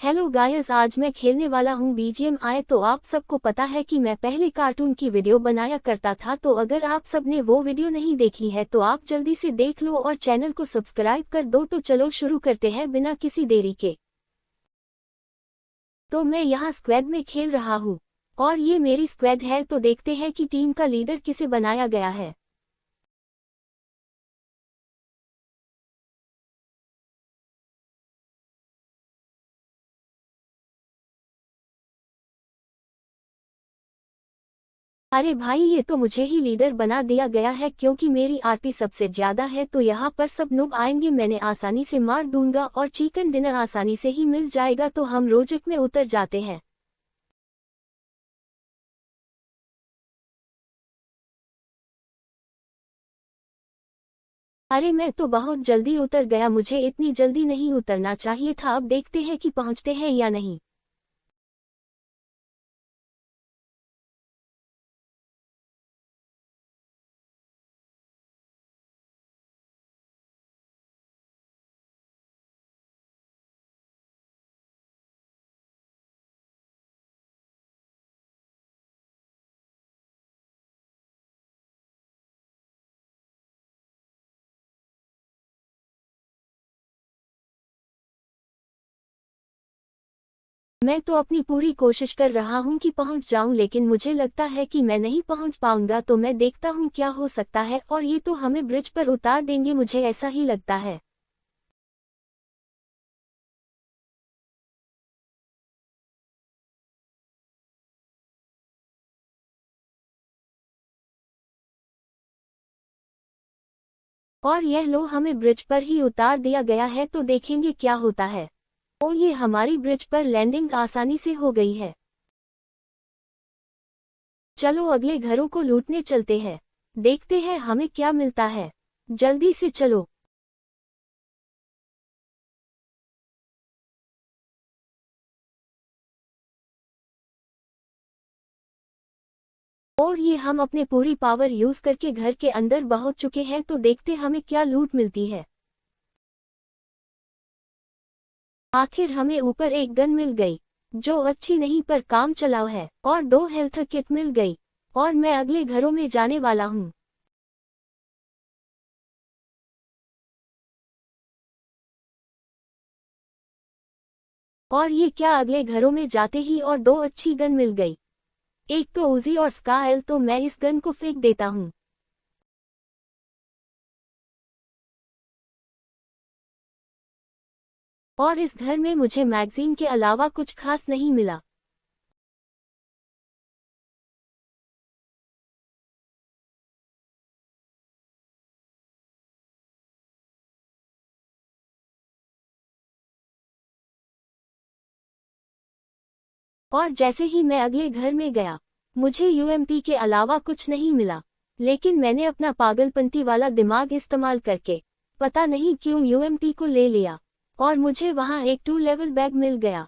Hello guys, आज मैं खेलने वाला हूँ BGMI। तो आप सबको पता है कि मैं पहले कार्टून की वीडियो बनाया करता था। तो अगर आप सब ने वो वीडियो नहीं देखी है तो आप जल्दी से देख लो और चैनल को सब्सक्राइब कर दो। तो चलो शुरू करते हैं बिना किसी देरी के। तो मैं यहाँ स्क्वाड में खेल रहा हूँ और ये मेरी स्क्वाड है। तो देखते हैं कि टीम का लीडर किसे बनाया गया है। अरे भाई, ये तो मुझे ही लीडर बना दिया गया है क्योंकि मेरी आरपी सबसे ज्यादा है। तो यहाँ पर सब नूब आएंगे, मैंने आसानी से मार दूंगा और चिकन डिनर आसानी से ही मिल जाएगा। तो हम रोजक में उतर जाते हैं। अरे मैं तो बहुत जल्दी उतर गया, मुझे इतनी जल्दी नहीं उतरना चाहिए था। अब देखते हैं कि पहुंचते हैं या नहीं। मैं तो अपनी पूरी कोशिश कर रहा हूं कि पहुंच जाऊं, लेकिन मुझे लगता है कि मैं नहीं पहुंच पाऊंगा। तो मैं देखता हूं क्या हो सकता है, और ये तो हमें ब्रिज पर उतार देंगे, मुझे ऐसा ही लगता है। और यह लो, हमें ब्रिज पर ही उतार दिया गया है। तो देखेंगे क्या होता है। ओ, ये हमारी ब्रिज पर लैंडिंग आसानी से हो गई है। चलो अगले घरों को लूटने चलते हैं, देखते हैं हमें क्या मिलता है। जल्दी से चलो। और ये हम अपने पूरी पावर यूज करके घर के अंदर पहुंच चुके हैं। तो देखते हमें क्या लूट मिलती है। आखिर हमें ऊपर एक गन मिल गई जो अच्छी नहीं पर काम चलाऊ है, और 2 हेल्थ किट मिल गई। और मैं अगले घरों में जाने वाला हूँ। और ये क्या, अगले घरों में जाते ही और 2 अच्छी गन मिल गई। एक तो उजी और स्काएल। तो मैं इस गन को फेंक देता हूँ। और इस घर में मुझे मैगजीन के अलावा कुछ खास नहीं मिला। और जैसे ही मैं अगले घर में गया, मुझे यूएमपी के अलावा कुछ नहीं मिला। लेकिन मैंने अपना पागलपंती वाला दिमाग इस्तेमाल करके पता नहीं क्यों यूएमपी को ले लिया, और मुझे वहां एक 2 लेवल बैग मिल गया।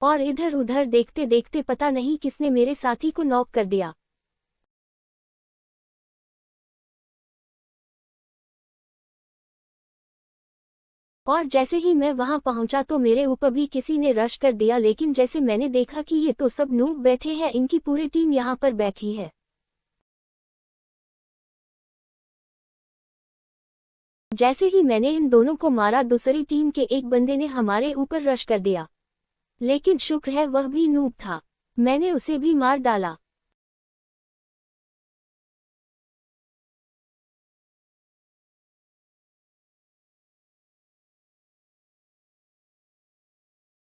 और इधर उधर देखते देखते पता नहीं किसने मेरे साथी को नॉक कर दिया। और जैसे ही मैं वहां पहुंचा तो मेरे ऊपर भी किसी ने रश कर दिया। लेकिन जैसे मैंने देखा कि ये तो सब नूब बैठे हैं, इनकी पूरी टीम यहाँ पर बैठी है। जैसे ही मैंने इन दोनों को मारा, दूसरी टीम के एक बंदे ने हमारे ऊपर रश कर दिया। लेकिन शुक्र है वह भी नूब था, मैंने उसे भी मार डाला।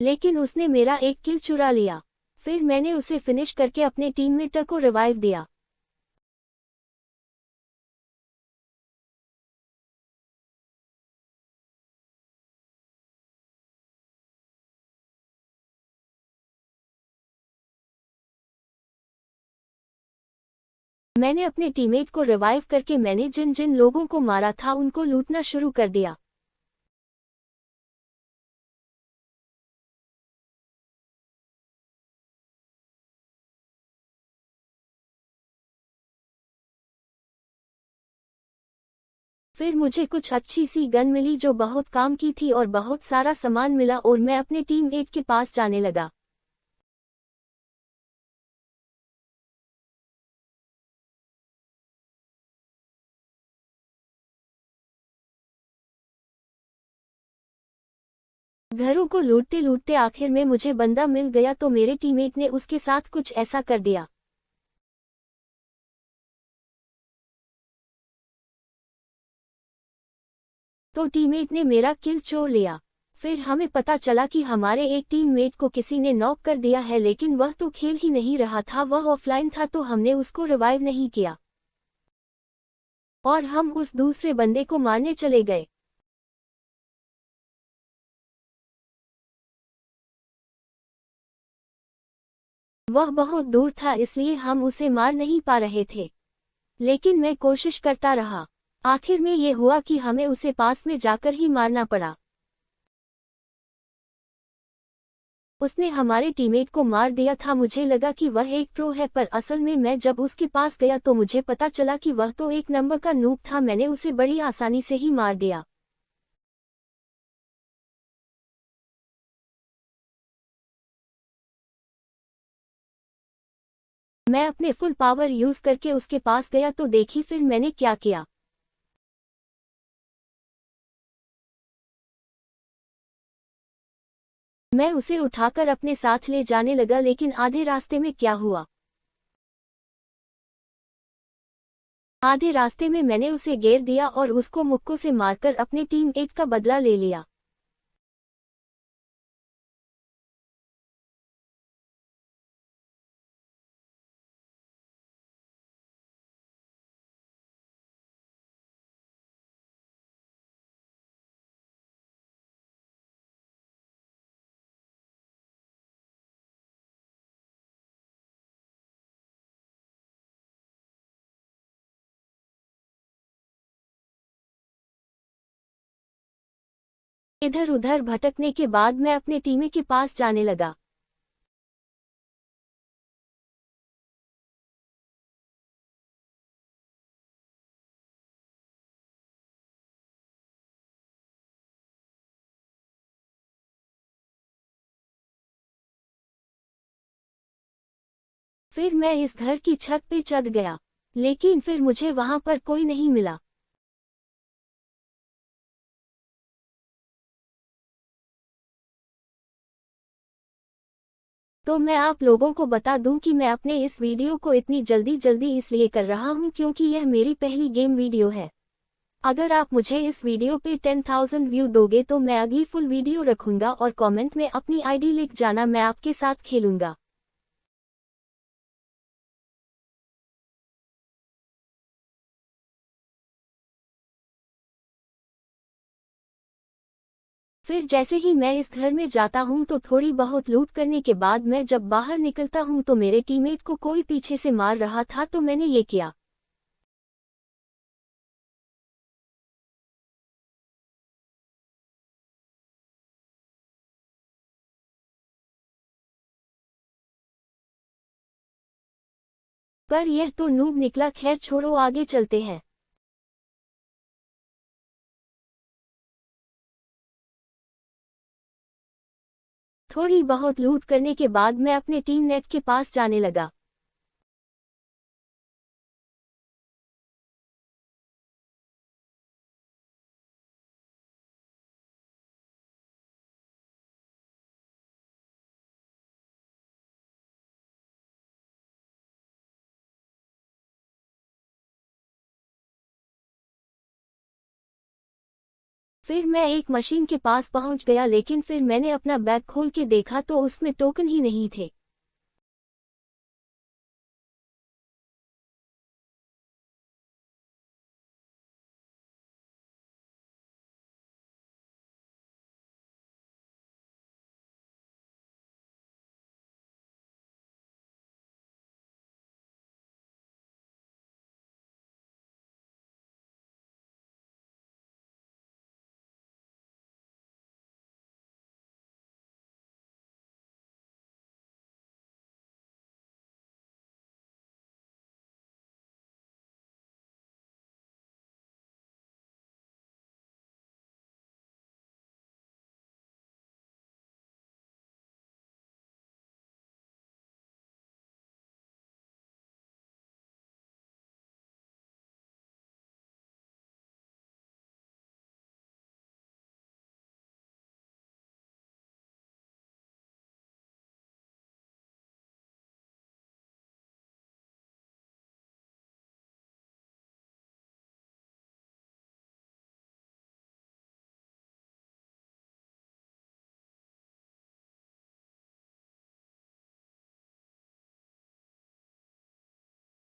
लेकिन उसने मेरा एक किल चुरा लिया। फिर मैंने उसे फिनिश करके अपने टीममेट को रिवाइव दिया। मैंने अपने टीममेट को रिवाइव करके मैंने जिन जिन लोगों को मारा था उनको लूटना शुरू कर दिया। फिर मुझे कुछ अच्छी सी गन मिली जो बहुत काम की थी और बहुत सारा सामान मिला और मैं अपने टीममेट के पास जाने लगा। घरों को लूटते लूटते आखिर में मुझे बंदा मिल गया तो मेरे टीममेट ने उसके साथ कुछ ऐसा कर दिया। तो टीममेट ने मेरा किल चोर लिया। फिर हमें पता चला कि हमारे एक टीममेट को किसी ने नॉक कर दिया है, लेकिन वह तो खेल ही नहीं रहा था, वह ऑफलाइन था, तो हमने उसको रिवाइव नहीं किया और हम उस दूसरे बंदे को मारने चले गए। वह बहुत दूर था इसलिए हम उसे मार नहीं पा रहे थे, लेकिन मैं कोशिश करता रहा। आखिर में ये हुआ कि हमें उसे पास में जाकर ही मारना पड़ा। उसने हमारे टीममेट को मार दिया था। मुझे लगा कि वह एक प्रो है, पर असल में मैं जब उसके पास गया तो मुझे पता चला कि वह तो एक नंबर का नूब था। मैंने उसे बड़ी आसानी से ही मार दिया। मैं अपने फुल पावर यूज करके उसके पास गया तो देखी फिर मैंने क्या किया। मैं उसे उठाकर अपने साथ ले जाने लगा, लेकिन आधे रास्ते में क्या हुआ, आधे रास्ते में मैंने उसे घेर दिया और उसको मुक्कों से मारकर अपने टीममेट का बदला ले लिया। इधर उधर भटकने के बाद मैं अपने टीमे के पास जाने लगा। फिर मैं इस घर की छत पे चढ़ गया, लेकिन फिर मुझे वहां पर कोई नहीं मिला। तो मैं आप लोगों को बता दूं कि मैं अपने इस वीडियो को इतनी जल्दी जल्दी इसलिए कर रहा हूं क्योंकि यह मेरी पहली गेम वीडियो है। अगर आप मुझे इस वीडियो पे 10,000 व्यू दोगे तो मैं अगली फुल वीडियो रखूंगा और कमेंट में अपनी आईडी लिख जाना, मैं आपके साथ खेलूंगा। फिर जैसे ही मैं इस घर में जाता हूं तो थोड़ी बहुत लूट करने के बाद मैं जब बाहर निकलता हूं तो मेरे टीममेट को कोई पीछे से मार रहा था, तो मैंने ये किया। पर यह तो नूब निकला, खैर छोड़ो, आगे चलते हैं। थोड़ी बहुत लूट करने के बाद मैं अपने टीममेट के पास जाने लगा। फिर मैं एक मशीन के पास पहुंच गया, लेकिन फिर मैंने अपना बैग खोल के देखा तो उसमें टोकन ही नहीं थे।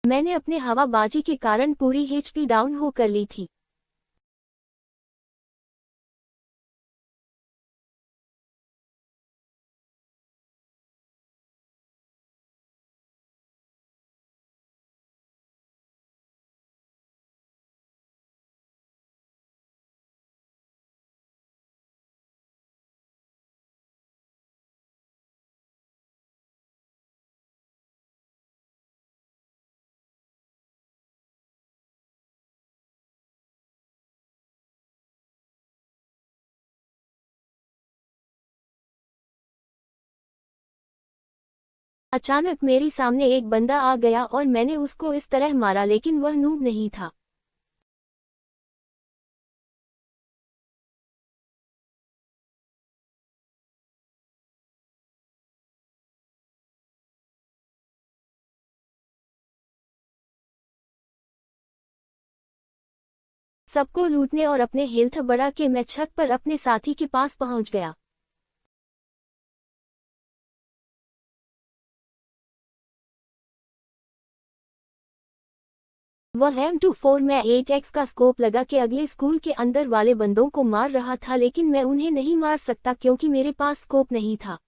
मैंने अपने हवाबाजी के कारण पूरी एचपी डाउन हो कर ली थी। अचानक मेरे सामने एक बंदा आ गया और मैंने उसको इस तरह मारा, लेकिन वह नूब नहीं था। सबको लूटने और अपने हेल्थ बढ़ा के मैं छत पर अपने साथी के पास पहुंच गया। वह M24 में 8x का स्कोप लगा के अगले स्कूल के अंदर वाले बंदों को मार रहा था, लेकिन मैं उन्हें नहीं मार सकता क्योंकि मेरे पास स्कोप नहीं था।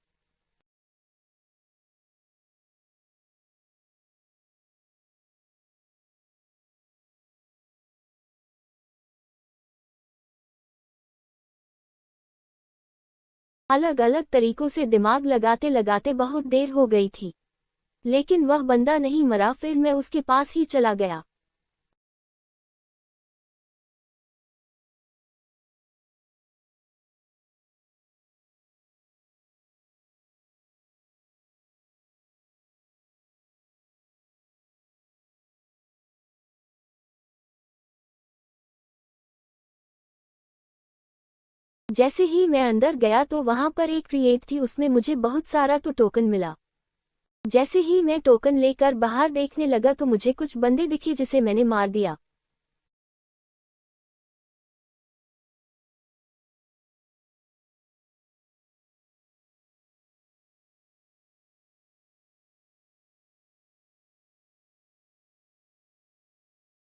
अलग अलग तरीकों से दिमाग लगाते लगाते बहुत देर हो गई थी, लेकिन वह बंदा नहीं मरा। फिर मैं उसके पास ही चला गया। जैसे ही मैं अंदर गया तो वहां पर एक क्रिएट थी, उसमें मुझे बहुत सारा तो टोकन मिला। जैसे ही मैं टोकन लेकर बाहर देखने लगा तो मुझे कुछ बंदे दिखे जिसे मैंने मार दिया।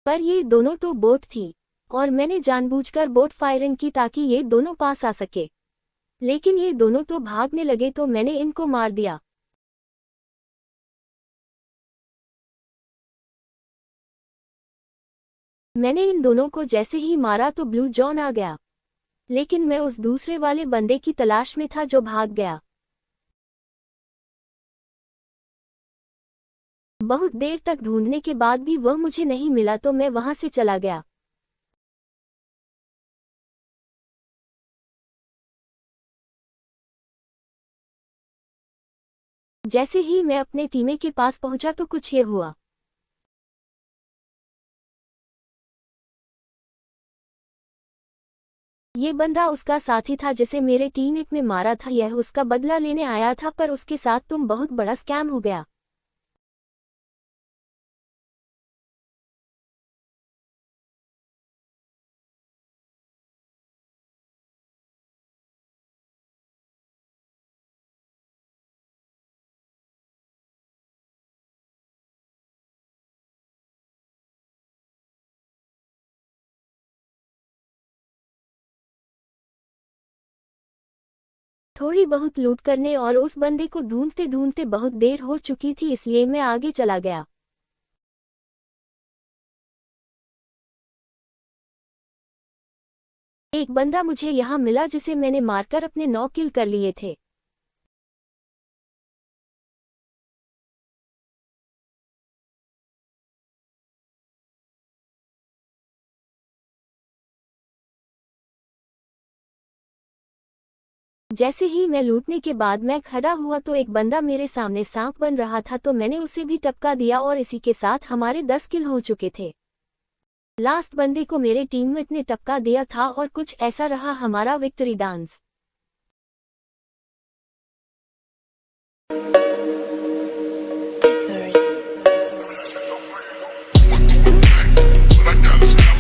पर ये दोनों तो बोट थी और मैंने जानबूझकर बोट फायरिंग की ताकि ये दोनों पास आ सके, लेकिन ये दोनों तो भागने लगे तो मैंने इनको मार दिया। मैंने इन दोनों को जैसे ही मारा तो ब्लू जॉन आ गया, लेकिन मैं उस दूसरे वाले बंदे की तलाश में था जो भाग गया। बहुत देर तक ढूंढने के बाद भी वह मुझे नहीं मिला तो मैं वहां से चला गया। जैसे ही मैं अपने टीमे के पास पहुंचा तो कुछ ये हुआ। ये बंदा उसका साथी था जिसे मेरे टीममेट में मारा था। यह उसका बदला लेने आया था, पर उसके साथ तुम बहुत बड़ा स्कैम हो गया। थोड़ी बहुत लूट करने और उस बंदे को ढूंढते ढूंढते बहुत देर हो चुकी थी, इसलिए मैं आगे चला गया। एक बंदा मुझे यहाँ मिला जिसे मैंने मारकर अपने 9 किल कर लिए थे। जैसे ही मैं लूटने के बाद मैं खड़ा हुआ तो एक बंदा मेरे सामने सांप बन रहा था, तो मैंने उसे भी टपका दिया और इसी के साथ हमारे 10 किल हो चुके थे। लास्ट बंदे को मेरे टीममेट ने टपका दिया था और कुछ ऐसा रहा हमारा विक्ट्री डांस।